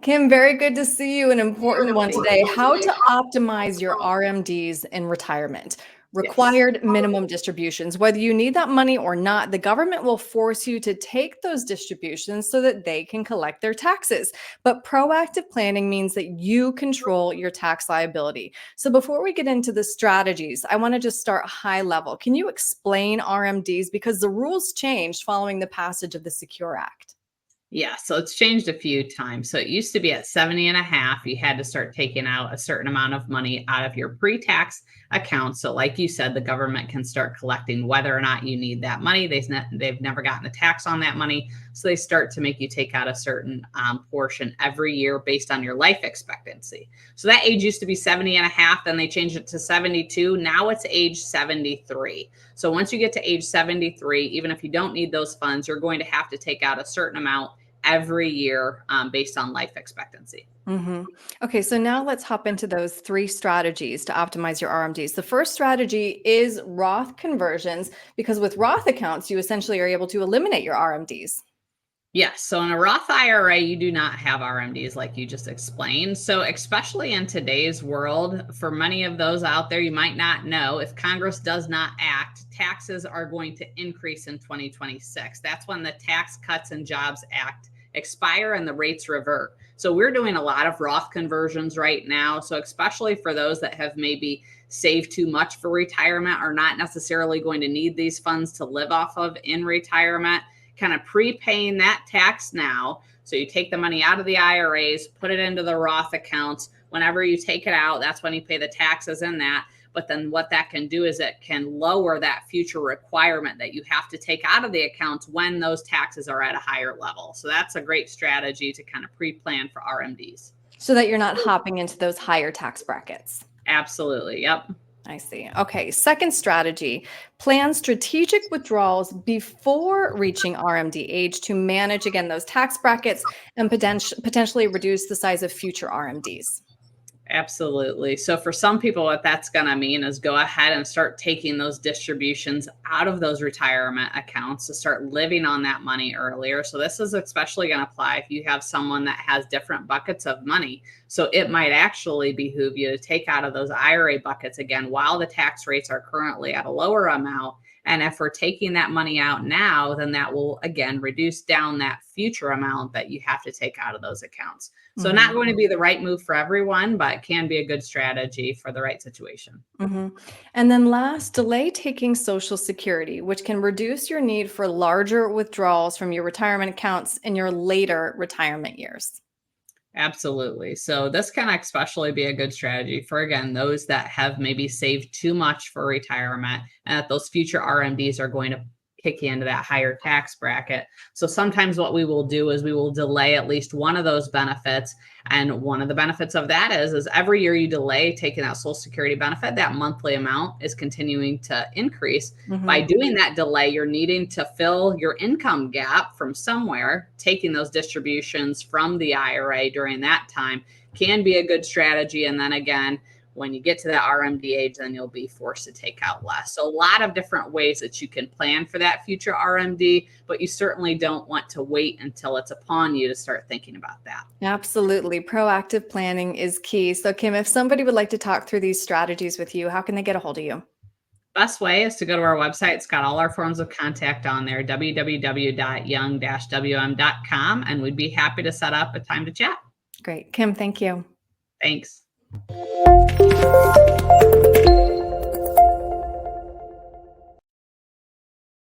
Kim, very good to see you. An important one today. How to optimize your RMDs in retirement. Yes. Required minimum distributions. Whether you need that money or not, the government will force you to take those distributions so that they can collect their taxes. But proactive planning means that you control your tax liability. So before we get into the strategies, I want to just start high level. Can you explain RMDs? Because the rules changed following the passage of the Secure Act. Yeah, so it's changed a few times. So it used to be at 70 and a half, you had to start taking out a certain amount of money out of your pre-tax account. So like you said, the government can start collecting whether or not you need that money. They've never gotten a tax on that money. So they start to make you take out a certain portion every year based on your life expectancy. So that age used to be 70 and a half, then they changed it to 72. Now it's age 73. So once you get to age 73, even if you don't need those funds, you're going to have to take out a certain amount every year based on life expectancy. Okay, so now let's hop into those three strategies to optimize your RMDs. The first strategy is Roth conversions, because with Roth accounts, you essentially are able to eliminate your RMDs. Yes. So in a Roth IRA, you do not have RMDs like you just explained. So especially in today's world, for many of those out there, you might not know if Congress does not act, taxes are going to increase in 2026. That's when the Tax Cuts and Jobs Act expire and the rates revert. So we're doing a lot of Roth conversions right now. So especially for those that have maybe saved too much for retirement or not necessarily going to need these funds to live off of in retirement, kind of prepaying that tax now. So you take the money out of the IRAs, put it into the Roth accounts. Whenever you take it out, that's when you pay the taxes in that. But then what that can do is it can lower that future requirement that you have to take out of the accounts when those taxes are at a higher level. So that's a great strategy to kind of pre-plan for RMDs. So that you're not hopping into those higher tax brackets. Absolutely. Yep. I see. Okay. Second strategy, plan strategic withdrawals before reaching RMD age to manage, again, those tax brackets and potentially reduce the size of future RMDs. Absolutely. So for some people, what that's going to mean is go ahead and start taking those distributions out of those retirement accounts to start living on that money earlier. So this is especially going to apply if you have someone that has different buckets of money. So it might actually behoove you to take out of those IRA buckets again while the tax rates are currently at a lower amount. And if we're taking that money out now, then that will, again, reduce down that future amount that you have to take out of those accounts. So not going to be the right move for everyone, but can be a good strategy for the right situation. And then last, delay taking Social Security, which can reduce your need for larger withdrawals from your retirement accounts in your later retirement years. Absolutely. So this can especially be a good strategy for, again, those that have maybe saved too much for retirement and that those future RMDs are going to kick you into that higher tax bracket. So sometimes what we will do is we will delay at least one of those benefits. And one of the benefits of that is every year you delay taking that Social Security benefit, that monthly amount is continuing to increase. By doing that delay, you're needing to fill your income gap from somewhere. Taking those distributions from the IRA during that time can be a good strategy. And then again, when you get to that RMD age, then you'll be forced to take out less. So a lot of different ways that you can plan for that future RMD, but you certainly don't want to wait until it's upon you to start thinking about that. Absolutely. Proactive planning is key. So Kim, if somebody would like to talk through these strategies with you, how can they get a hold of you? Best way is to go to our website. It's got all our forms of contact on there, www.young-wm.com, and we'd be happy to set up a time to chat. Great. Kim, thank you. Thanks.